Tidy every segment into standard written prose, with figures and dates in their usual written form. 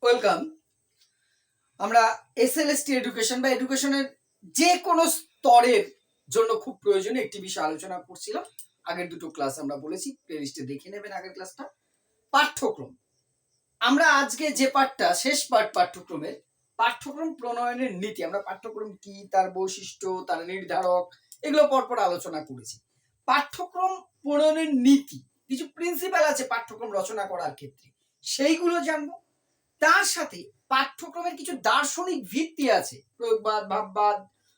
Welcome. আমরা SLST education বা এডুকেশনের যে কোনো স্তরের জন্য খুব প্রয়োজনীয় একটি বিষয় আলোচনা করছিলাম। আগের দুটো ক্লাস আমরা বলেছি, প্লেলিস্টে দেখে নেবেন আগের ক্লাসটা। পাঠ্যক্রম, আমরা আজকে যে পাঠটা শেষ পাঠ্যক্রমের পাঠ্যক্রম প্রণয়নের নীতি, আমরা পাঠ্যক্রম কি, তার বৈশিষ্ট্য, তার নির্ধারক, এগুলো পরপর আলোচনা করেছি। পাঠ্যক্রম প্রণয়নের নীতি, কিছু প্রিন্সিপাল আছে পাঠ্যক্রম রচনা করার ক্ষেত্রে, সেইগুলো জানবো। তার সাথে পাঠ্যক্রমের কিছু দার্শনিক ভিত্তি আছে, প্রয়োগবাদ, ভাববাদ,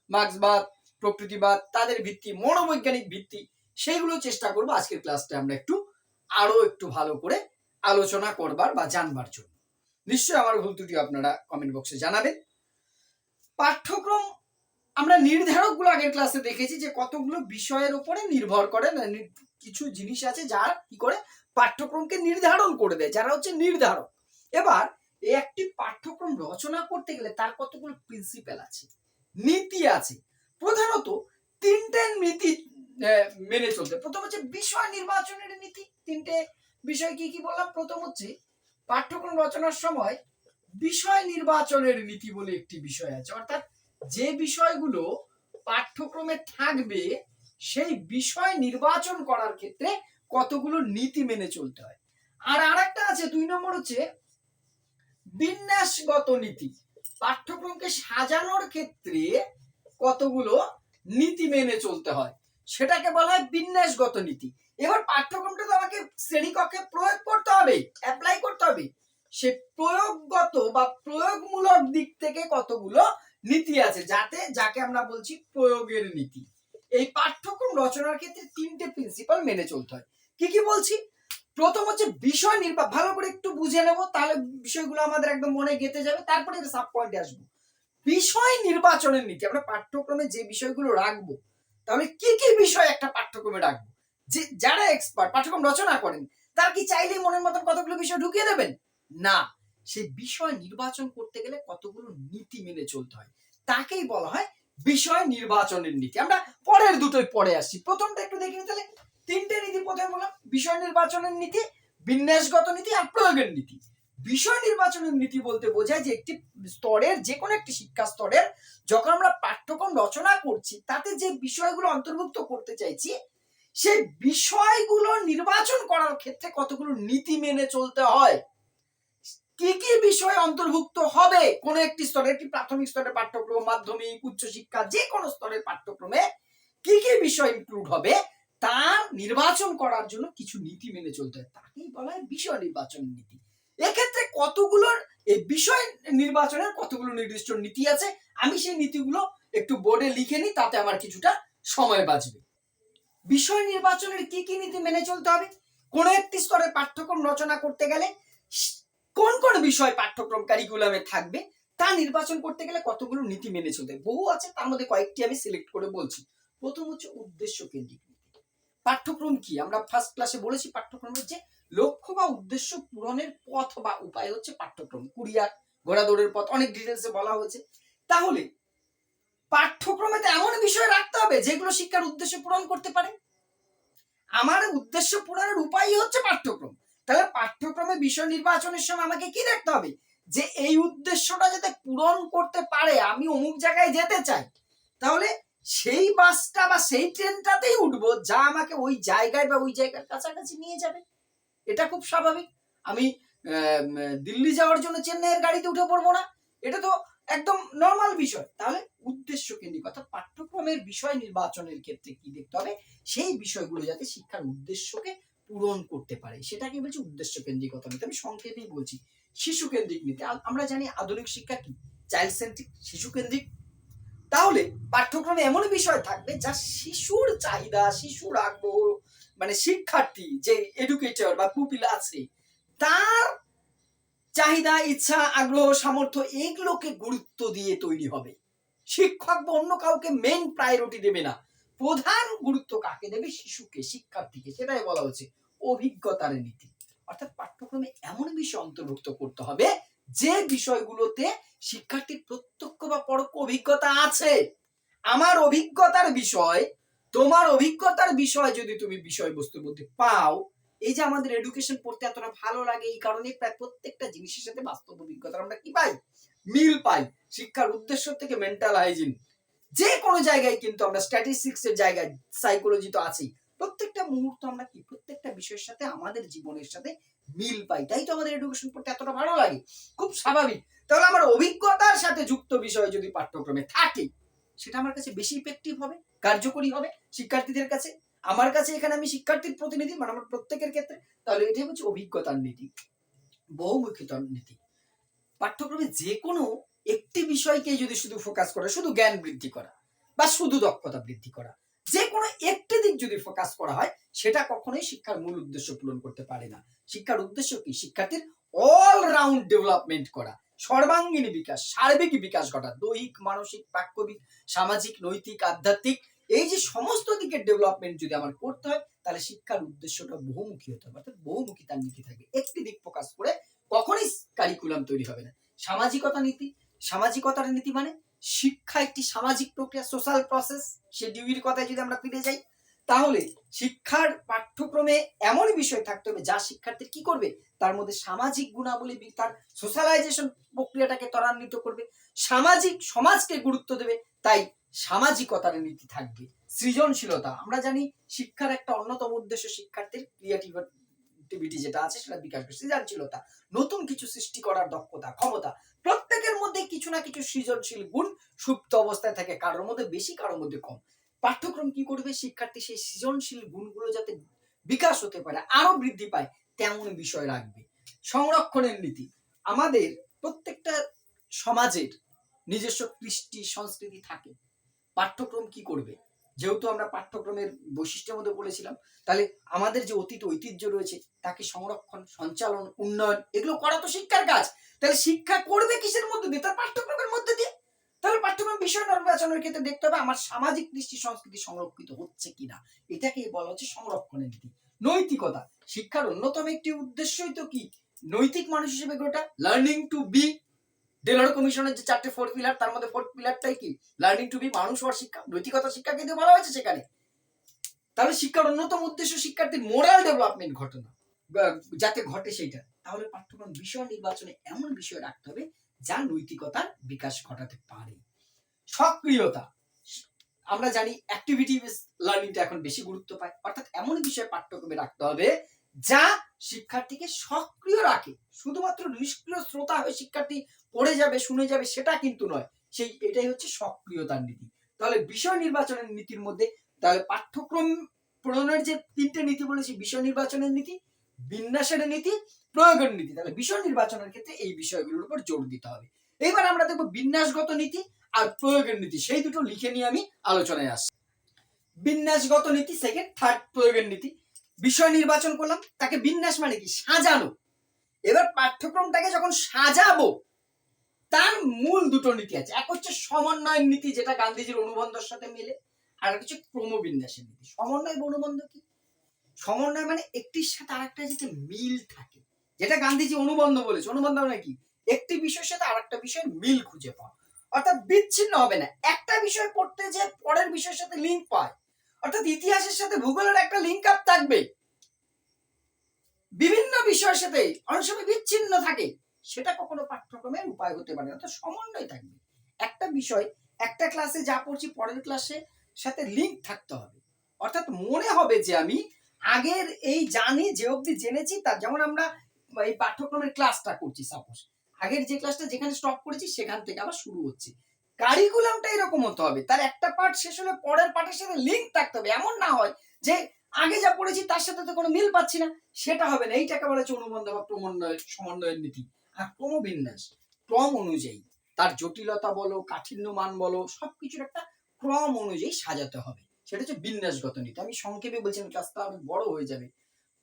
মার্ক্সবাদ, প্রকৃতিবাদ, তাদের ভিত্তি, মনোবৈজ্ঞানিক ভিত্তি, সেইগুলো চেষ্টা করবো আজকের ক্লাসটা আমরা আরো একটু ভালো করে আলোচনা করবার বা জানবার জন্য। নিশ্চয়ই আমার ভুল ত্রুটি আপনারা কমেন্ট বক্সে জানাবেন। পাঠ্যক্রম আমরা নির্ধারকগুলো আগের ক্লাসে দেখেছি যে কতগুলো বিষয়ের উপরে নির্ভর করে, কিছু জিনিস আছে যারা কি করে পাঠ্যক্রমকে নির্ধারণ করে দেয়, যারা হচ্ছে নির্ধারক। এবার একটি পাঠ্যক্রম রচনা করতে গেলে তার কতগুলো প্রিন্সিপাল আছে, নীতি আছে। প্রধানত তিনটে নীতি মেনে চলতে। প্রথম হচ্ছে বিষয় নির্বাচনের নীতি। তিনটে বিষয় কি কি বললাম? প্রথম হচ্ছে পাঠ্যক্রম রচনার সময় বিষয় নির্বাচনের নীতি বলে একটি বিষয় আছে, অর্থাৎ যে বিষয়গুলো পাঠ্যক্রমে থাকবে সেই বিষয় নির্বাচন করার ক্ষেত্রে কতগুলো নীতি মেনে চলতে হয়। আর আরেকটা আছে 2 নম্বর হচ্ছে বিন্যাসগত নীতি। পাঠ্যক্রমকে সাজানোর ক্ষেত্রে কতগুলো নীতি মেনে চলতে হয়, সেটাকে বলা হয় বিন্যাসগত নীতি। এবার পাঠ্যক্রমটা তো আমাকে শ্রেণীকক্ষে প্রয়োগ করতে হবে, অ্যাপ্লাই করতে হবে। সে প্রয়োগগত বা প্রয়োগমূলক দিক থেকে কতগুলো নীতি আছে, যাকে আমরা বলছি প্রয়োগের নীতি। এই পাঠ্যক্রম রচনার ক্ষেত্রে তিনটে প্রিন্সিপাল মেনে চলতে হয়। কি কি বলছি? প্রথম হচ্ছে বিষয় নির্বাচন। ভালো করে একটু বুঝে নেব, তাহলে বিষয়গুলো আমাদের একদম মনে গেঁথে যাবে, তারপরে সাব পয়েন্টে আসবো। বিষয় নির্বাচনের নীতি, আমরা পাঠ্যক্রমে যে বিষয়গুলো রাখবো, তাহলে কি কি বিষয় একটা পাঠ্যক্রমে রাখবো? যে যারা এক্সপার্ট পাঠ্যক্রম রচনা করেন, তার কি চাইলেই মনের মতন কতগুলো বিষয় ঢুকিয়ে দেবেন? না, সেই বিষয় নির্বাচন করতে গেলে কতগুলো নীতি মেনে চলতে হয়, তাকেই বলা হয় বিষয় নির্বাচনের নীতি। আমরা পরের দুটোই পরে আসছি, প্রথমটা একটু দেখি। তাহলে তিনটে নীতি প্রথমে বললাম, বিষয় নির্বাচনের নীতি, বিন্যাসগত নীতি আর প্রয়োগের নীতি। বিষয় নির্বাচনের নীতি বলতে বোঝায় যে একটি স্তরের, যে কোনো একটি শিক্ষা স্তরের যখন আমরা পাঠ্যক্রম রচনা করছি, তাতে যে বিষয়গুলো অন্তর্ভুক্ত করতে চাইছি, সেই বিষয়গুলো নির্বাচন করার ক্ষেত্রে কতগুলো নীতি মেনে চলতে হয়। কি কি বিষয় অন্তর্ভুক্ত হবে কোন একটি স্তরে, একটি প্রাথমিক স্তরের পাঠ্যক্রম, মাধ্যমিক, উচ্চশিক্ষা, যে কোনো স্তরের পাঠ্যক্রমে কি কি বিষয় ইনক্লুড হবে, তার নির্বাচন করার জন্য কিছু নীতি মেনে চলতে হয়, তাকেই বলা হয় বিষয় নির্বাচন নীতি। এক্ষেত্রে কতগুলোর এই বিষয় নির্বাচনের কতগুলো নির্দিষ্ট নীতি আছে, আমি সেই নীতিগুলো একটু বোর্ডে লিখে নিই, তাতে আমার কিছুটা সময় বাঁচবে। বিষয় নির্বাচনের কি কি নীতি মেনে চলতে হবে? কোন একটি স্তরে পাঠ্যক্রম রচনা করতে গেলে কোন কোন বিষয় পাঠ্যক্রম কারিকুলামে থাকবে, তা নির্বাচন করতে গেলে কতগুলো নীতি মেনে চলতে হবে। বহু আছে, তার মধ্যে কয়েকটি আমি সিলেক্ট করে বলছি। প্রথম হচ্ছে উদ্দেশ্য কেন্দ্রিক নীতি। পাঠ্যক্রম কি? আমরা ফার্স্ট ক্লাসে বলেছি, পাঠ্যক্রমের যে লক্ষ্য বা উদ্দেশ্য পূরণের পথ বা উপায় হচ্ছে পাঠ্যক্রম। কুরিয়ার, ঘোড়া দৌড়ের পথ, অনেক ডিটেলসে বলা হয়েছে। তাহলে পাঠ্যক্রমে তো এমন বিষয় রাখতে হবে যেগুলো শিক্ষার উদ্দেশ্য পূরণ করতে পারে। আমার উদ্দেশ্য পূরণের উপায়ই হচ্ছে পাঠ্যক্রম। তাহলে পাঠ্যক্রমে বিষয় নির্বাচনের সময় আমাকে কি দেখতে হবে? যে এই উদ্দেশ্যটা যাতে পূরণ করতে পারে, আমি অমুক জায়গায় যেতে চাই, তাহলে সেই বাসটা বা সেই ট্রেনটাতেই উঠবো যা আমাকে ওই জায়গায় বা ওই জায়গার কাছাকাছি নিয়ে যাবে। এটা খুব স্বাভাবিক। আমি দিল্লি যাওয়ার জন্য চেন্নাইয়ের গাড়িতে উঠে পড়বো না, এটা তো একদম নর্মাল বিষয়। তাহলে উদ্দেশ্য কেন্দ্রিক, অর্থাৎ পাঠ্যক্রমের বিষয় নির্বাচনের ক্ষেত্রে কি দেখতে হবে? সেই বিষয়গুলো যাতে শিক্ষার উদ্দেশ্যকে পূরণ করতে পারে, সেটাকে বলছি উদ্দেশ্য কেন্দ্রিকতা নীতি। আমি সংক্ষেপেই বলছি শিশু কেন্দ্রিক নীতি। আমরা জানি আধুনিক শিক্ষা কি? চাইল্ড সেন্ট্রিক, শিশু কেন্দ্রিক। তাহলে পাঠ্যক্রমে এমন বিষয় থাকবে যা শিশুর চাহিদা, শিশুর আগ্রহ, মানে শিক্ষার্থী যে এডুকেটর বা পুপিল আছে, তার চাহিদা, ইচ্ছা, আগ্রহ, সামর্থ্য, এগুলোকে গুরুত্ব দিয়ে তৈরি হবে। শিক্ষক বা অন্য কাউকে মেইন প্রায়োরিটি দেবে না, প্রধান গুরুত্ব কাকে দেবে? শিশুকে, শিক্ষার্থীকে। সেটাই বলা হচ্ছে অভিজ্ঞতার নীতি। অর্থাৎ পাঠ্যক্রমে এমন বিষয় অন্তর্ভুক্ত করতে হবে যে বিষয়গুলোতে শিক্ষার্থীর প্রত্যক্ষ বা পরোক্ষ অভিজ্ঞতা আছে। আমার অভিজ্ঞতার বিষয়, তোমার অভিজ্ঞতার বিষয় যদি তুমি বিষয়বস্তুর মধ্যে পাও, এই যে আমাদের এডুকেশন পড়তে এতটা ভালো লাগে, এই কারণে প্রায় প্রত্যেকটা জিনিসের সাথে বাস্তব অভিজ্ঞতা আমরা কি পাই, মিল পাই। শিক্ষার উদ্দেশ্য থেকে মেন্টাল হাইজিন, যে কোনো জায়গায় কিন্তু আমরা স্ট্যাটিস্টিক্স এর জায়গায়, সাইকোলজি তো আছেই, প্রত্যেকটা মুহূর্ত আমরা কি প্রত্যেকটা বিষয়ের সাথে আমাদের জীবনের সাথে মিল পাই। তাই তো আমাদের এডুকেশন পড়তে এতটা ভালো লাগে, খুব স্বাভাবিক। তাহলে আমার অভিজ্ঞতার সাথে যুক্ত বিষয় যদি পাঠ্যক্রমে থাকে, সেটা আমার কাছে বেশি ইফেক্টিভ হবে, কার্যকরী হবে শিক্ষার্থীদের কাছে। আমার কাছে এখানে আমি শিক্ষার্থীর প্রতিনিধি, মানে আমার প্রত্যেকের ক্ষেত্রে। তাহলে এটাই হচ্ছে অভিজ্ঞতার নীতি, বহুমুখিতার নীতি। পাঠ্যক্রমে যে কোনো একটি বিষয়কে যদি শুধু ফোকাস করে, শুধু জ্ঞান বৃদ্ধি করা বা শুধু দক্ষতা বৃদ্ধি করা, যে কোনো একটি দিক যদি ফোকাস করা হয়, সেটা কখনোই শিক্ষার মূল উদ্দেশ্য পূরণ করতে পারে না। শিক্ষার উদ্দেশ্য কি? শিক্ষার্থীর অল রাউন্ড ডেভেলপমেন্ট করা, সর্বাঙ্গীন বিকাশ, সার্বিক বিকাশ ঘটা, দৈহিক, মানসিক, বাক্যবিক, সামাজিক, নৈতিক, আধ্যাত্মিক, এই যে সমস্ত দিকের ডেভেলপমেন্ট যদি আমার করতে হয়, তাহলে শিক্ষার উদ্দেশ্যটা বহুমুখী হতে হবে, অর্থাৎ বহুমুখিতার নীতি থাকে। একটি দিক ফোকাস করে কখনোই কারিকুলাম তৈরি হবে না। সামাজিকতা নীতি, সামাজিকতার নীতি মানে শিক্ষা একটি সামাজিক প্রক্রিয়া, সোশ্যাল প্রসেস। সে ডিউরির কথায় যদি আমরা ফিরে যাই, তাহলে শিক্ষার পাঠ্যক্রমে এমন বিষয় থাকতে হবে যা শিক্ষার্থীর কি করবে, তার মধ্যে সামাজিক গুণাবলী, তার সোশ্যালাইজেশন প্রক্রিয়াটাকে ত্বরান্বিত করবে, সামাজিক সমাজকে গুরুত্ব দেবে। তাই সামাজিকতার নীতি থাকবে। সৃজনশীলতা, আমরা জানি শিক্ষার একটা অন্যতম উদ্দেশ্য শিক্ষার্থীর ক্রিয়েটিভিটি যেটা আছে সেটা বিকাশ করে। সৃজনশীলতা, নতুন কিছু সৃষ্টি করার দক্ষতা, ক্ষমতা। প্রত্যেকের মধ্যে কিছু না কিছু সৃজনশীল গুণ সুপ্ত অবস্থায় থাকে, কারোর মধ্যে বেশি, কারোর মধ্যে কম। পাঠ্যক্রম কি করবে, শিক্ষার্থী সেই সৃজনশীল গুণগুলো যাতে বিকাশ হতে পারে, আরো বৃদ্ধি পায়, তেমন বিষয় রাখবে। সংরক্ষণের নীতি, আমাদের প্রত্যেকটা সমাজের নিজস্ব কৃষ্টি সংস্কৃতি থাকে। পাঠ্যক্রম কি করবে, যেহেতু আমরা পাঠ্যক্রমের বৈশিষ্ট্যের মধ্যে বলেছিলাম, তাহলে আমাদের যে অতীত ঐতিহ্য রয়েছে তাকে সংরক্ষণ, সঞ্চালন, উন্নয়ন, এগুলো করা তো শিক্ষার কাজ। তাহলে শিক্ষা করবে কিসের মধ্যে দিয়ে? তার পাঠ্যক্রমের মধ্যে দিয়ে। তাহলে পাঠ্যক্রম বিষয় নির্বাচনের ক্ষেত্রে দেখতে হবে আমার সামাজিক কৃষ্টি সংস্কৃতি সংরক্ষিত হচ্ছে কিনা, এটাকেই বলা হচ্ছে সংরক্ষণের নীতি। নৈতিকতা, শিক্ষার অন্যতম একটি উদ্দেশ্যই তো কি, নৈতিক মানুষ হিসেবে গোটা, লার্নিং টু বি। ডেলর কমিশনের যে 4টে 4 পিলার, তার মধ্যে 4th পিলারটাই কি, লার্নিং টু বি, মানুষ হওয়ার শিক্ষা, নৈতিকতা শিক্ষা কিন্তু বলা হয়েছে সেখানে। তাহলে শিক্ষার অন্যতম উদ্দেশ্য শিক্ষার্থীর মোরাল ডেভেলপমেন্ট ঘটনা যাতে ঘটে সেইটা। তাহলে পাঠ্যক্রম বিষয় নির্বাচনে এমন বিষয় রাখতে হবে যা নৈতিকতার বিকাশ ঘটাতে পারে। সক্রিয়তা, আমরা জানি অ্যাক্টিভিটি বেস লার্নিংটা এখন বেশি গুরুত্ব পায়, অর্থাৎ এমন বিষয় পাঠ্যক্রমে রাখতে হবে যা শিক্ষার্থীকে সক্রিয় রাখে। শুধুমাত্র নিষ্ক্রিয় শ্রোতা হয়ে শিক্ষার্থী পড়ে যাবে, শুনে যাবে, সেটা কিন্তু নয়। এটাই হচ্ছে সক্রিয়তার নীতি। তাহলে বিষয় নির্বাচনের নীতির মধ্যে, তাহলে পাঠ্যক্রম প্রণয়নের যে 3টে নীতি বলেছি, বিষয় নির্বাচনের নীতি, বিন্যাসের নীতি, প্রয়োগের নীতি। তাহলে বিষয় নির্বাচনের ক্ষেত্রে এই বিষয়গুলোর উপর জোর দিতে হবে। এবার আমরা দেখবো বিন্যাসগত নীতি আর প্রয়োগের নীতি, সেই দুটো লিখে নিয়ে আমি আলোচনায় আসছি। বিন্যাসগত নীতি সেকেন্ড, থার্ড প্রয়োগের নীতি। বিষয় নির্বাচন করলাম, তাকে বিন্যাস মানে কি, সাজানো। এবার পাঠ্যক্রমটাকে যখন সাজাবো, তার মূল দুটো নীতি আছে। এক হচ্ছে সমন্বয়ের নীতি, যেটা গান্ধীজির অনুবন্ধের সাথে মেলে, আর হচ্ছে ক্রমবিন্যাসের নীতি। সমন্বয় বা অনুবন্ধ কি? সমন্বয় মানে একটির সাথে আরেকটা যাতে মিল থাকে, যেটা গান্ধীজি অনুবন্ধ বলেছে। অনুবন্ধ মানে কি, একটি বিষয়ের সাথে আরেকটা বিষয়ের মিল খুঁজে পাওয়া, অর্থাৎ বিচ্ছিন্ন হবে না। একটা বিষয় পড়তে যে পরের বিষয়ের সাথে লিঙ্ক পায়, অর্থাৎ ইতিহাসের সাথে ভূগোলের একটা লিঙ্ক আপ থাকবে, বিভিন্ন বিষয়ের সাথে অনেক সময় বিচ্ছিন্ন থাকে, সেটা কখনো পাঠ্যক্রমের উপায় হতে পারে না। অর্থাৎ সমন্বয় থাকবে, একটা বিষয় একটা ক্লাসে যা পড়ছি পরের ক্লাসে সাথে লিঙ্ক থাকতে হবে। অর্থাৎ মনে হবে যে আমি আগের এই জানি, যে অবধি জেনেছি, তার যেমন আমরা এই পাঠ্যক্রমের ক্লাসটা করছি, সাপোজ আগের যে ক্লাসটা যেখানে স্টপ করেছি সেখান থেকে আবার শুরু হচ্ছে। কারিকুলামটা এরকম হতে হবে, তার একটা পার্ট শেষ হলে পরের পার্টের সাথে লিঙ্ক থাকতে হবে। এমন না হয় যে আগে যা পড়েছি তার সাথে তো কোনো মিল পাচ্ছি না, সেটা হবে না। এইটাকে বলা হচ্ছে অনুবন্ধ বা সমন্বয়ের নীতি। আর ক্রমবিন্যাস, ক্রম অনুযায়ী তার জটিলতা বলো, কাঠিন্য মান বলো, সবকিছুর একটা ক্রম অনুযায়ী সাজাতে হবে, সেটা হচ্ছে বিন্যাসগত নীতি। আমি সংক্ষেপে বলছিলাম, ক্লাসটা অনেক বড় হয়ে যাবে।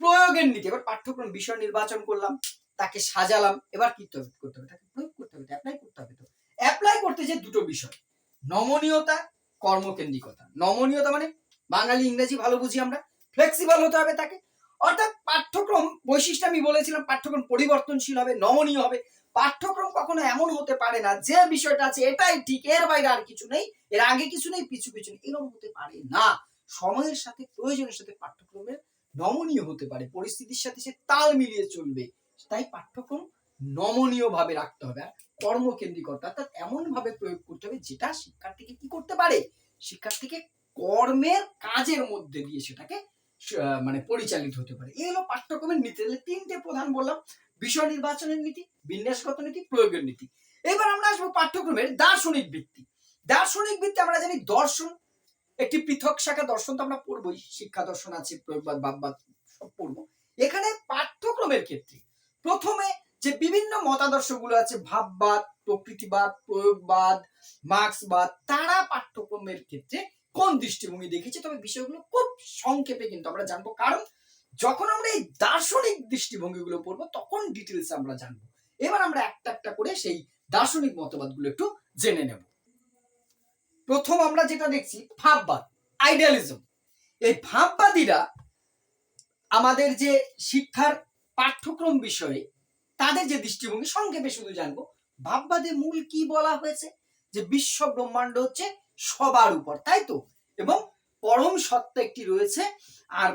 প্রয়োগের নীতি, এবার পাঠ্যক্রম বিষয় নির্বাচন করলাম, তাকে সাজালাম, এবার কি করতে হবে, তাকে প্রয়োগ করতে হবে, অ্যাপ্লাই করতে হবে। তো অ্যাপ্লাই করতে যে দুটো বিষয়, নমনীয়তা, কর্মকেন্দ্রিকতা। নমনীয়তা মানে বাঙালি ইংরেজি ভালো বুঝি আমরা, ফ্লেক্সিবল হতে হবে তাকে। অর্থাৎ পাঠ্যক্রম বৈশিষ্ট্য আমি বলেছিলাম, পাঠ্যক্রম পরিবর্তনশীল হবে, নমনীয় হবে। পাঠ্যক্রম কখনো এমন হতে পারে না যে বিষয়টা আছে এটাই ঠিক, এর বাইরে আর কিছু নেই, এর আগে কিছু নেই, পিছু নেই, এরকম হতে পারে না। সময়ের সাথে, প্রয়োজনের সাথে পাঠ্যক্রমের নমনীয় হতে পারে, পরিস্থিতির সাথে সে তাল মিলিয়ে চলবে, তাই পাঠ্যক্রম নমনীয় ভাবে রাখতে হবে। আর কর্মকেন্দ্রিকতা অর্থাৎ এমন ভাবে প্রয়োগ করতে হবে যেটা শিক্ষার্থীকে কি করতে পারে, শিক্ষার্থীকে কর্মের কাজের মধ্যে দিয়ে সেটাকে মানে পরিচালিত হতে পারে। এই হলো পাঠ্যক্রমের নীতি। তিনটে প্রধান বললাম, বিষয় নির্বাচনের নীতি, বিন্যাসগত নীতি, প্রয়োগের নীতি। এবার আমরা আসবো পাঠ্যক্রমের দার্শনিক ভিত্তি। দার্শনিক ভিত্তি আমরা জানি দর্শন একটি পৃথক শাখা, দর্শন তো আমরা পড়বই, শিক্ষা দর্শন আছে, প্রয়োগবাদ, ভাববাদ সব পড়বো। এখানে পাঠ্যক্রমের ক্ষেত্রে প্রথমে যে বিভিন্ন মতাদর্শগুলো আছে, ভাববাদ, প্রকৃতিবাদ, প্রয়োগবাদ, মার্ক্সবাদ, তারা পাঠ্যক্রমের ক্ষেত্রে কোন দৃষ্টিভঙ্গি দেখেছে, তবে বিষয়গুলো খুব সংক্ষেপে কিন্তু আমরা জানবো, কারণ যখন আমরা এই দার্শনিক দৃষ্টিভঙ্গিগুলো পড়বো তখন ডিটেলস আমরা জানবো। এবার আমরা একটা একটা করে সেই দার্শনিক মতবাদগুলো একটু জেনে নেব। প্রথম আমরা যেটা দেখছি ভাববাদ, আইডিয়ালিজম। এই ভাববাদীরা আমাদের যে শিক্ষার পাঠ্যক্রম বিষয়ে তাদের যে দৃষ্টিভঙ্গি, সংক্ষেপে শুধু জানবো। ভাববাদে মূল কি বলা হয়েছে, যে বিশ্ব ব্রহ্মাণ্ড হচ্ছে সবার উপর, তাই তো, এবং পরম সত্তা একটি রয়েছে, আর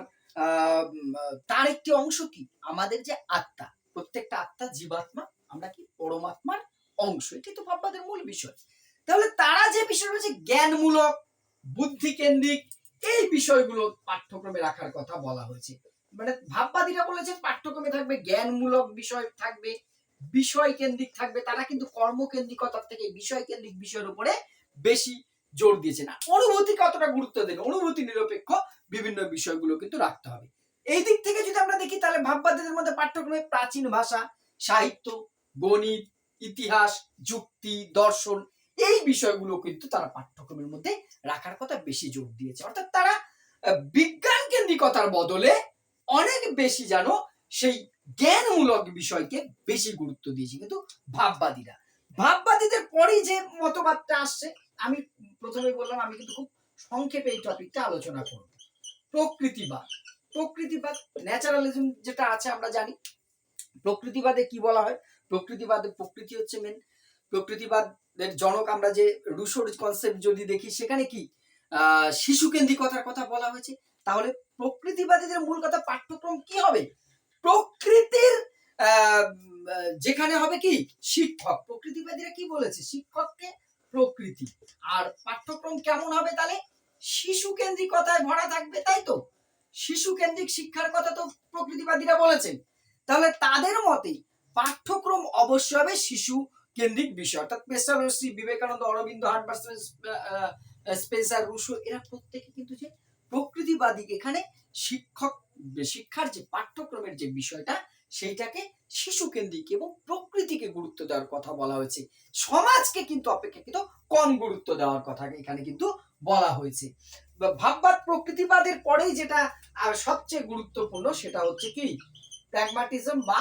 তার একটি অংশ কি আমাদের যে আত্মা, প্রত্যেকটা আত্মা জীবাত্মা, আমরা কি পরমাত্মার অংশ, এটি তো ভাববাদের মূল বিষয়। তাহলে তারা যে বিষয় রয়েছে জ্ঞানমূলক, বুদ্ধি কেন্দ্রিক, এই বিষয়গুলো পাঠ্যক্রমে রাখার কথা বলা হয়েছে। মানে ভাববাদীরা বলেছেন পাঠ্যক্রমে থাকবে জ্ঞানমূলক বিষয় থাকবে, বিষয় কেন্দ্রিক থাকবে, তারা কিন্তু কর্মকেন্দ্রিকতার থেকে বিষয় কেন্দ্রিক বিষয়ের উপরে বেশি জোর দিয়েছে না। অনুভূতি কতটা গুরুত্ব দেবে, অনুভূতি নিরপেক্ষ বিভিন্ন বিষয়গুলো কিন্তু রাখতে হবে। এই দিক থেকে যদি আমরা দেখি তাহলে ভাববাদীদের মধ্যে পাঠ্যক্রমে প্রাচীন ভাষা, সাহিত্য, গণিত, ইতিহাস, যুক্তি, দর্শন, এই বিষয়গুলো কিন্তু তারা পাঠ্যক্রমের মধ্যে রাখার কথা বেশি জোর দিয়েছে। অর্থাৎ তারা বিজ্ঞান কেন্দ্রিকতার বদলে অনেক বেশি যেন সেই জ্ঞানমূলক বিষয়কে বেশি গুরুত্ব দিয়েছে। কিন্তু ভাববাদীদের পরেই যে মতবাদটা আসছে, আমি প্রথমে বললাম আমি কিন্তু খুব সংক্ষেপে এই টপিকটা আলোচনা করব। প্রকৃতিবাদ, প্রকৃতিবাদ ন্যাচারালিজম যেটা আছে আমরা জানি। প্রকৃতিবাদে কি বলা হয়, প্রকৃতিবাদে প্রকৃতি হচ্ছে মেন। প্রকৃতিবাদের জনক আমরা যে রুশোর কনসেপ্ট যদি দেখি, সেখানে কি শিশু কেন্দ্রিকতার কথা বলা হয়েছে। তাহলে প্রকৃতিবাদীদের মূল কথা পাঠ্যক্রম কি হবে, প্রকৃতির যেখানে হবে কি শিক্ষক, প্রকৃতিবাদীরা কি বলেছে, শিক্ষককে প্রকৃতি, আর পাঠ্যক্রম কেমন হবে, তাহলে শিশু কেন্দ্রিকতায় ভরা থাকবে, তাই তো, শিশু কেন্দ্রিক শিক্ষার কথা তো প্রকৃতিবাদীরা বলেছেন। তাহলে তাদের মতে পাঠ্যক্রম অবশ্যই হবে শিশু কেন্দ্রিক বিষয়, অর্থাৎ পেসারসি, Vivekananda, Aurobindo, Herbert Spencer, Rousseau, এরা প্রত্যেকে কিন্তু যে প্রকৃতিবাদী, এখানে শিক্ষার যে পাঠ্যক্রমের যে বিষয়টা সেইটাকে শিশু কেন্দ্রিক এবং প্রকৃতিকে গুরুত্ব দেওয়ার কথা বলা হয়েছে, সমাজকে কিন্তু অপেক্ষাকৃত কম গুরুত্ব দেওয়ার কথা এখানে কিন্তু বলা হয়েছে। ভাববাদ প্রকৃতিবাদের পরেই যেটা সবচেয়ে গুরুত্বপূর্ণ সেটা হচ্ছে কি প্র্যাগমাটিজম বা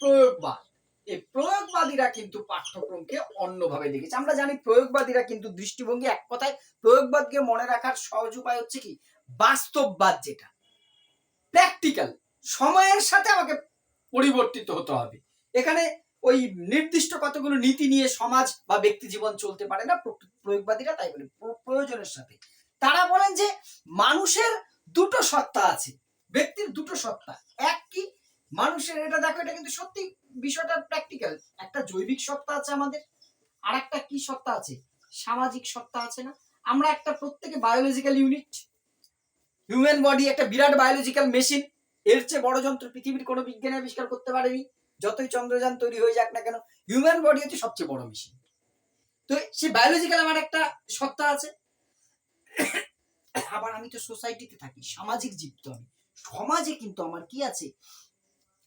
প্রয়োগবাদ। এই প্রয়োগবাদীরা কিন্তু পাঠ্যক্রমকে অন্যভাবে দেখেছে। আমরা জানি প্রয়োগবাদীরা কিন্তু দৃষ্টিভঙ্গি, এক কথায় প্রয়োগবাদকে মনে রাখার সহজ উপায় হচ্ছে কি বাস্তববাদ, যেটা প্র্যাকটিক্যাল, সময়ের সাথে আমাকে পরিবর্তিত হতে হবে। এখানে ওই নির্দিষ্ট কতগুলো নীতি নিয়ে সমাজ বা ব্যক্তি জীবন চলতে পারে না প্রয়োগবাদীরা, তাই বলে প্রয়োজনের সাথে। তারা বলেন যে মানুষের দুটো সত্তা আছে, ব্যক্তির দুটো সত্তা, এক কি মানুষের, এটা দেখো এটা কিন্তু সত্যি বিষয়টা প্র্যাকটিক্যাল, একটা জৈবিক সত্তা আছে আমাদের, আর একটা কি সত্তা আছে, সামাজিক সত্তা আছে না। আমরা একটা প্রত্যেকে বায়োলজিক্যাল ইউনিট, হিউম্যান বডি একটা বিরাট বায়োলজিক্যাল মেশিন, এর চেয়ে বড় যন্ত্র পৃথিবীর কোনো বিজ্ঞানী আবিষ্কার করতে পারেনি। যতই চন্দ্রযান তৈরি হয়ে যাক না কেন, হিউম্যান বডি হচ্ছে সবচেয়ে বড় মেশিন। তো সেই বায়োলজিক্যাল আমার একটা সত্তা আছে। আবার আমি তো সোসাইটিতে থাকি, সামাজিক জীব তো আমি, সমাজে কিন্তু আমার কি আছে,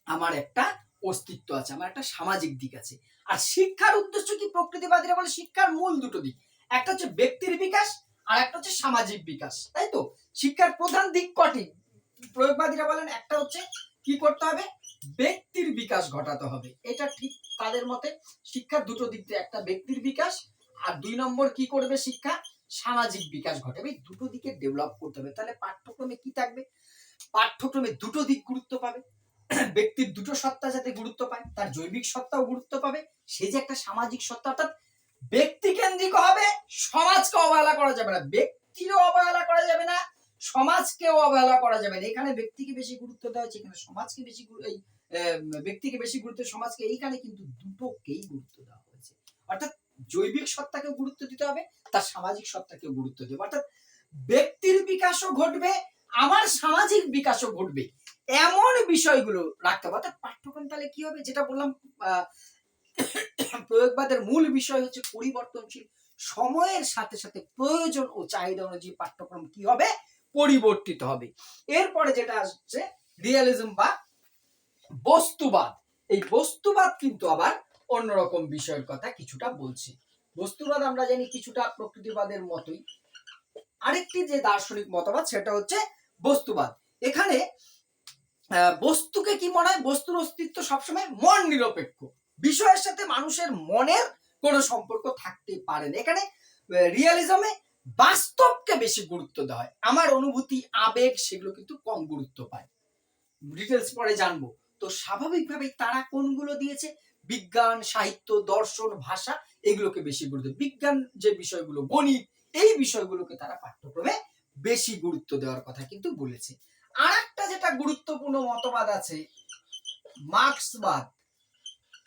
আমার একটা অস্তিত্ব আছে, আমার একটা সামাজিক দিক আছে। আর শিক্ষার উদ্দেশ্য কি, প্রকৃতিবাদীরা বলে শিক্ষার মূল দুটো দিক, একটা হচ্ছে ব্যক্তির বিকাশ আর একটা হচ্ছে সামাজিক বিকাশ, তাই তো। শিক্ষার প্রধান দিক কটি, প্রয়োগবাদীরা বলেন একটা হচ্ছে কি করতে হবে, ব্যক্তির বিকাশ ঘটাতে হবে, এটা ঠিক তাদের মতে। শিক্ষার দুটো দিক, একটা ব্যক্তির বিকাশ আর দুই নম্বর কি করবে শিক্ষা, সামাজিক বিকাশ ঘটাবে। দুটো দিকে ডেভেলপ করতে হবে। তাহলে পাঠ্যক্রমে কি থাকবে, পাঠ্যক্রমে দুটো দিক গুরুত্ব পাবে, ব্যক্তির দুটো সত্তা যাতে গুরুত্ব পায়, তার জৈবিক সত্তাও গুরুত্ব পাবে, সে যে একটা সামাজিক সত্তা, অর্থাৎ ব্যক্তি কেন্দ্রিক হবে, সমাজকে অবহেলা করা যাবে না, ব্যক্তিরও অবহেলা করা যাবে না, সমাজকেও অবহেলা করা যাবে না। এখানে ব্যক্তিকে বেশি গুরুত্ব দেওয়া হচ্ছে, এখানে সমাজকে বেশি ব্যক্তিকে বেশি গুরুত্ব, সমাজকে, এইখানে কিন্তু দুটোকেই গুরুত্ব দেওয়া হয়েছে। অর্থাৎ জৈবিক সত্তাকে গুরুত্ব দিতে হবে, তার সামাজিক সত্তাকে গুরুত্ব দেবে। অর্থাৎ ব্যক্তির বিকাশও ঘটবে, আমার সামাজিক বিকাশও ঘটবে, এমন বিষয়গুলো রাখতে হবে। অর্থাৎ পাঠ্যক্রম তাহলে কি হবে, যেটা বললাম প্রয়োগবাদের মূল বিষয় হচ্ছে পরিবর্তনশীল। সময়ের সাথে সাথে প্রয়োজন ও চাহিদা অনুযায়ী পাঠ্যক্রম কি হবে, পরিবর্তিত হবে। এরপরে যেটা আসছে রিয়েলিজম বা বস্তুবাদ। এই বস্তুবাদ কিন্তু আবার অন্যরকম বিষয়ের কথা কিছুটা বলছে। বস্তুবাদ আমরা জানি কিছুটা প্রকৃতিবাদের মতোই। আরেকটি যে দার্শনিক মতবাদ সেটা হচ্ছে বস্তুবাদ। এখানে বস্তুকে কি মনে হয়, বস্তুর অস্তিত্ব সবসময় মন নিরপেক্ষ, বিষয়ের সাথে মানুষের মনের কোনো সম্পর্ক থাকতে পারে না। এখানে রিয়েলিজমে বাস্তবকে বেশি গুরুত্ব দেওয়া হয়, আমার অনুভূতি আবেগ সেগুলো কিন্তু কম গুরুত্ব পায়। ডিটেলস পরে জানবো। তো স্বাভাবিকভাবেই তারা কোনগুলো দিয়েছে, বিজ্ঞান, সাহিত্য, দর্শন, ভাষা, এগুলোকে বেশি গুরুত্ব, বিজ্ঞান যে বিষয়গুলো, গণিত, এই বিষয়গুলোকে তারা পাঠ্যক্রমে বেশি গুরুত্ব দেওয়ার কথা কিন্তু বলেছে। আর একটা যেটা গুরুত্বপূর্ণ মতবাদ আছে মার্ক্সবাদ।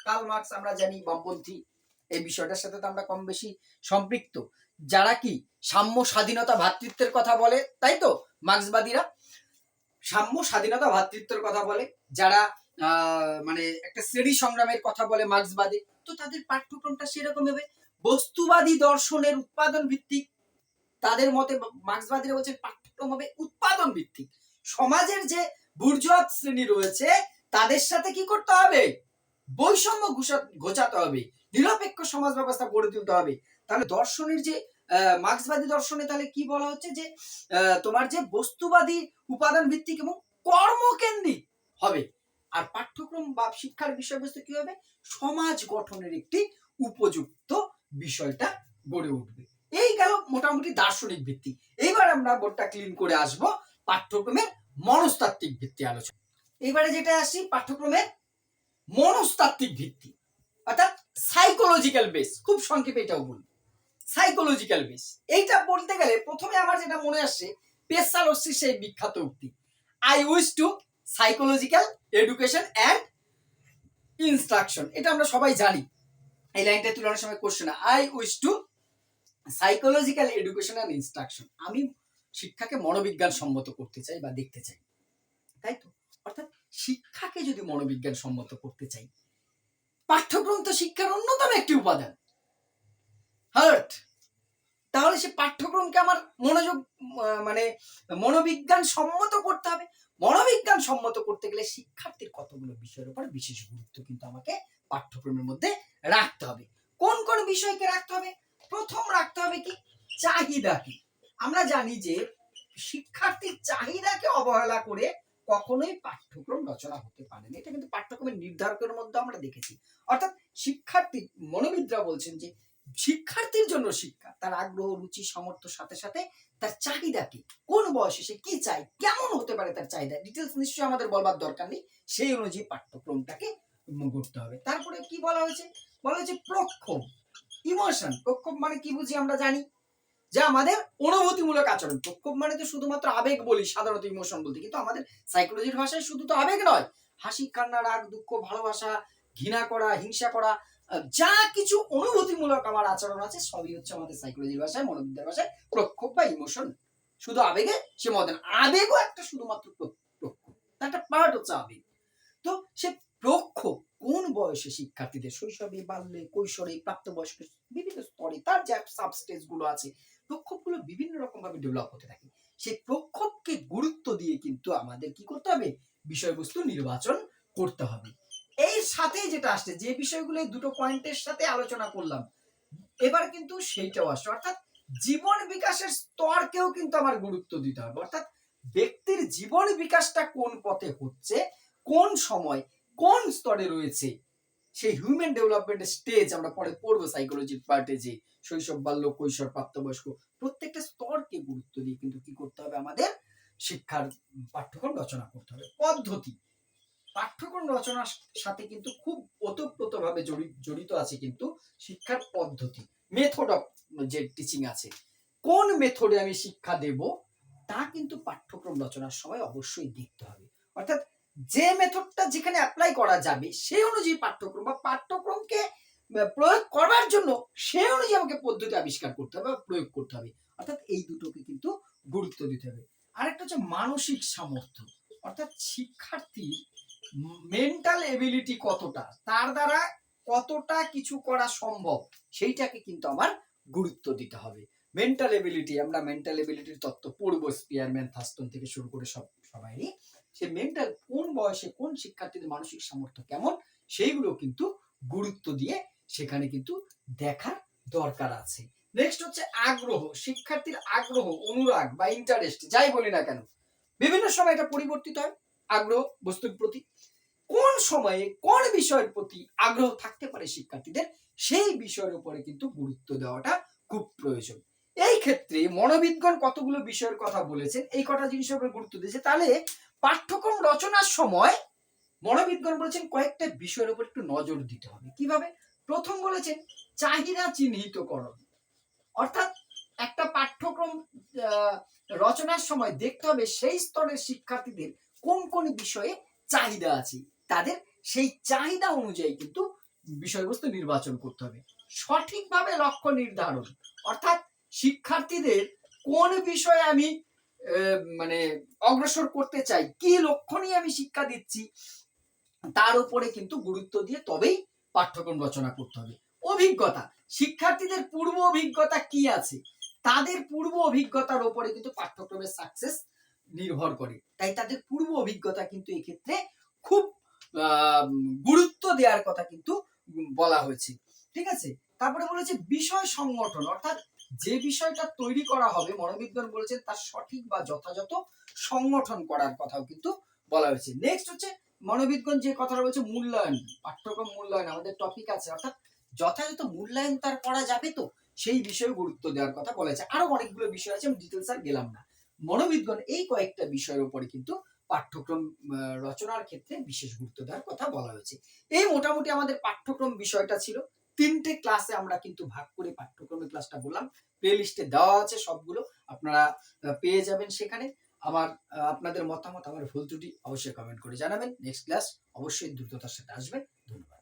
কার্ল মার্ক্স আমরা জানি বামপন্থী, এই বিষয়টার সাথে তো আমরা কম বেশি সম্পৃক্ত। যারা কি সাম্য, স্বাধীনতা, ভ্রাতৃত্বের কথা বলে, তাই তো মার্ক্সবাদীরা সাম্য, স্বাধীনতা, ভ্রাতৃত্বের কথা বলে, যারা মানে একটা শ্রেণী সংগ্রামের কথা বলে মার্ক্সবাদী, তো তাদের পাঠ্যক্রমটা সেরকম হবে বস্তুবাদী দর্শনের উৎপাদন ভিত্তিক। তাদের মতে মার্ক্সবাদীরা বলছে পাঠ্যক্রম হবে উৎপাদন ভিত্তিক। সমাজের যে বুর্জোয়া শ্রেণী রয়েছে তাদের সাথে কি করতে হবে, বৈষম্য ঘোচাতে হবে, নিরপেক্ষ সমাজ ব্যবস্থা গড়ে তুলতে হবে। তাহলে দর্শনের যে মার্ক্সবাদী দর্শনে তাহলে কি বলা হচ্ছে, যে তোমার যে বস্তুবাদী উপাদান ভিত্তিক এবং কর্মকেন্দ্রিক হবে, আর পাঠ্যক্রম বা শিক্ষার বিষয়বস্তু কি হবে, সমাজ গঠনের একটি উপযুক্ত বিষয়টা গড়ে উঠবে। এই গেল মোটামুটি দার্শনিক ভিত্তি। এইবার আমরা বোর্ডটা ক্লিন করে আসব পাঠ্যক্রমের মনস্তাত্ত্বিক ভিত্তি আলোচনা। এবারে যেটা আসি পাঠ্যক্রমের মনস্তাত্ত্বিক ভিত্তি, অর্থাৎ সাইকোলজিক্যাল বেস। খুব সংক্ষেপে এটাও বলবো, সাইকোলজিক্যাল বেস। এইটা বলতে গেলে প্রথমে আমার যেটা মনে আসছে পেসালোসির সেই বিখ্যাত উক্তি, I wish to psychological education and instruction. এটা আমরা সবাই জানি, এই লাইনটা তুলনার সময় question, I wish to psychological education and instruction. আমি শিক্ষাকে মনোবিজ্ঞান সম্মত করতে চাই বা দেখতে চাই, তাই তো। অর্থাৎ শিক্ষাকে যদি মনোবিজ্ঞান সম্মত করতে চাই, পাঠ্যক্রম তো শিক্ষার অন্যতম একটি উপাদান, হার্ট। তাহলে সে পাঠ্যক্রমকে আমার মনোযোগ মানে মনোবিজ্ঞান সম্মত করতে হবে। মনোবিজ্ঞান সম্মত করতে গেলে শিক্ষার্থীর কতগুলো বিষয়ের উপর বিশেষ গুরুত্ব কিন্তু আমাকে পাঠ্যক্রমের মধ্যে রাখতে হবে। কোন কোন বিষয়কে রাখতে হবে? প্রথম রাখতে হবে কি, চাহিদা কি। আমরা জানি যে শিক্ষার্থীর চাহিদাকে অবহেলা করে কখনোই পাঠ্যক্রম রচনা হতে পারে না। এটা কিন্তু পাঠ্যক্রমের নির্ধারকের মধ্যে আমরা দেখেছি। অর্থাৎ শিক্ষার্থী, মনোবিদরা বলছেন যে শিক্ষার্থীর জন্য শিক্ষা তার আগ্রহ, রুচি, সামর্থ্যের সাথে সাথে তার চাহিদা কি, কোন বয়সে সে কি চায়, কেমন হতে পারে তার চাহিদা, ডিটেলস নিশ্চয়ই আমাদের বলবার দরকার নেই। সেই অনুযায়ী পাঠ্যক্রমটাকে করতে হবে। তারপরে কি বলা হয়েছে, বলা হয়েছে প্রক্ষোভ, ইমোশন। প্রক্ষোভ মানে কি বুঝি আমরা জানি, যে আমাদের অনুভূতিমূলক আচরণ। প্রক্ষোভ মানে তো শুধুমাত্র আবেগ বলি সাধারণত, ইমোশন বলতে, কিন্তু আমাদের সাইকোলজির ভাষায় শুধু তো আবেগ নয়, হাসি, কান্না, রাগ, দুঃখ, ভালোবাসা, ঘৃণা করা, হিংসা করা, যা কিছু অনুভূতিমূলক আমার আচরণ আছে সবই হচ্ছে আমাদের সাইকোলজির ভাষায়, মনোবিদ্যার ভাষায় প্রক্ষোভ বা ইমোশন। শুধু আবেগে সে মত না, আবেগও একটা শুধুমাত্র প্রক্ষোভ, একটা পার্ট হচ্ছে আবেগ। তো সে প্রক্ষোভ কোন বয়সে শিক্ষার্থীদের, শৈশবে, বাল্যে, কৈশোরে, প্রাপ্তবয়স্ক, বিভিন্ন স্তরে তার যে সাবস্টেজ গুলো আছে, প্রক্ষোভগুলো বিভিন্ন রকম ভাবে ডেভেলপ হতে থাকে। সেই প্রক্ষোভকে গুরুত্ব দিয়ে কিন্তু আমাদের কি করতে হবে, বিষয়বস্তু নির্বাচন করতে হবে। এই সাথে যেটা আসছে, যে বিষয়গুলো দুটো পয়েন্টের সাথে আলোচনা করলাম, এবার কিন্তু সেইটাও আসছে, অর্থাৎ জীবন বিকাশের স্তরকেও কিন্তু আমার গুরুত্ব দিতে হবে। অর্থাৎ ব্যক্তির জীবন বিকাশটা কোন পথে হচ্ছে, কোন সময়, কোন স্তরে রয়েছে, সেই হিউম্যান ডেভেলপমেন্ট স্টেজ আমরা পরে পড়বো সাইকোলজির পার্টে, যে শৈশব, বাল্য, কৈশোর, প্রাপ্তবয়স্ক, প্রত্যেকটা স্তরকে গুরুত্ব দিয়ে কিন্তু কি করতে হবে, আমাদের শিক্ষার পাঠ্যক্রম রচনা করতে হবে। পদ্ধতি, পাঠ্যক্রম রচনার সাথে কিন্তু খুব ওতপ্রোতভাবে জড়িত আছে কিন্তু শিক্ষার পদ্ধতি, মেথড অফ যে টিচিং আছে, কোন মেথডে আমি শিক্ষা দেব, তা কিন্তু পাঠ্যক্রম রচনার সময় অবশ্যই দেখতে হবে। অর্থাৎ যে মেথডটা যেখানে অ্যাপ্লাই করা যাবে সেই অনুযায়ী পাঠ্যক্রম বা পাঠ্যক্রমকে প্রয়োগ করার জন্য সেই অনুযায়ী আমাকে পদ্ধতি আবিষ্কার করতে হবে বা প্রয়োগ করতে হবে। অর্থাৎ এই দুটোকে কিন্তু গুরুত্ব দিতে হবে। আরেকটা হচ্ছে মানসিক সামর্থ্য, অর্থাৎ শিক্ষার্থীর মেন্টাল এবিলিটি কতটা, তার দ্বারা কতটা কিছু করা সম্ভব, সেইটাকে কিন্তু আমার গুরুত্ব দিতে হবে। মেন্টাল এবিলিটি, আমরা মেন্টাল এবিলিটির তত্ত্ব পড়ব, স্পিয়ারম্যান, থাস্টন থেকে শুরু করে সবাই। সে মেন্টাল কোন বয়সে কোন শিক্ষার্থীদের মানসিক সামর্থ্য কেমন, সেইগুলো কিন্তু গুরুত্ব দিয়ে সেখানে কিন্তু দেখার দরকার আছে। নেক্সট হচ্ছে আগ্রহ, শিক্ষার্থীর আগ্রহ, অনুরাগ বা ইন্টারেস্ট যাই বলি না কেন, বিভিন্ন সময় এটা পরিবর্তিত হয়। আগ্রহ বস্তুর প্রতি কোন সময়ে কোন বিষয়ের প্রতি আগ্রহ থাকতে পারে শিক্ষার্থীদের, সেই বিষয়ের উপরে কিন্তু গুরুত্ব দেওয়াটা খুব প্রয়োজন। এই ক্ষেত্রে মনোবিজ্ঞান কতগুলো বিষয়ের কথা বলেছেন, এই কটা জিনিসের উপর গুরুত্ব দিয়েছে। তাহলে পাঠ্যক্রম রচনার সময় মনোবিজ্ঞান বলেছেন কয়েকটা বিষয়ের উপর একটু নজর দিতে হবে। কিভাবে? প্রথম বলেছেন চাহিদা চিহ্নিতকরণ, অর্থাৎ একটা পাঠ্যক্রম রচনার সময় দেখতে হবে সেই স্তরের শিক্ষার্থীদের কোন কোন বিষয়ে চাহিদা আছে, তাদের সেই চাহিদা অনুযায়ী কিন্তু বিষয়বস্তু নির্বাচন করতে হবে। সঠিকভাবে লক্ষ্য নির্ধারণ, অর্থাৎ শিক্ষার্থীদের কোন বিষয়ে আমি মানে অগ্রসর করতে চাই, কি লক্ষ্য নিয়ে আমি শিক্ষা দিচ্ছি, তার উপরে কিন্তু গুরুত্ব দিয়ে তবেই পাঠ্যক্রম রচনা করতে হবে। অভিজ্ঞতা, শিক্ষার্থীদের পূর্ব অভিজ্ঞতা কি আছে, তাদের পূর্ব অভিজ্ঞতার উপরে কিন্তু পাঠ্যক্রমের সাকসেস নির্ভর করে। তাই তাদের পূর্ব অভিজ্ঞতা কিন্তু এক্ষেত্রে খুব গুরুত্ব দেওয়ার কথা কিন্তু বলা হয়েছে। ঠিক আছে, তারপরে বলেছে বিষয় সংগঠন, অর্থাৎ যে বিষয়টা তৈরি করা হবে মনোবিজ্ঞান বলেছেন তার সঠিক বা যথাযথ সংগঠন করার কথাও কিন্তু বলা হয়েছে। নেক্সট হচ্ছে মনোবিজ্ঞান যে কথাটা বলছে মূল্যায়ন, পাঠ্যক্রম মূল্যায়ন আমাদের টপিক আছে, অর্থাৎ যথাযথ মূল্যায়ন তার করা যাবে তো, সেই বিষয়ে গুরুত্ব দেওয়ার কথা বলেছে। আরো অনেকগুলো বিষয় আছে, আমি ডিটেলস আর গেলাম না। মনোবিজ্ঞান এই কয়েকটা বিষয়ের উপরে কিন্তু পাঠ্যক্রম রচনার ক্ষেত্রে বিশেষ গুরুত্ব দেওয়ার কথা বলা হয়েছে। এই মোটামুটি আমাদের পাঠ্যক্রম বিষয়টা ছিল। 3টে ক্লাসে আমরা কিন্তু ভাগ করে পাঠ্যক্রমের ক্লাসটা বললাম, প্লে লিস্টে দেওয়া আছে সবগুলো, আপনারা পেয়ে যাবেন সেখানে। আমার আপনাদের মতামত, আমার ভুল ত্রুটি অবশ্যই কমেন্ট করে জানাবেন। নেক্সট ক্লাস অবশ্যই দ্রুততার সাথে আসবেন। ধন্যবাদ।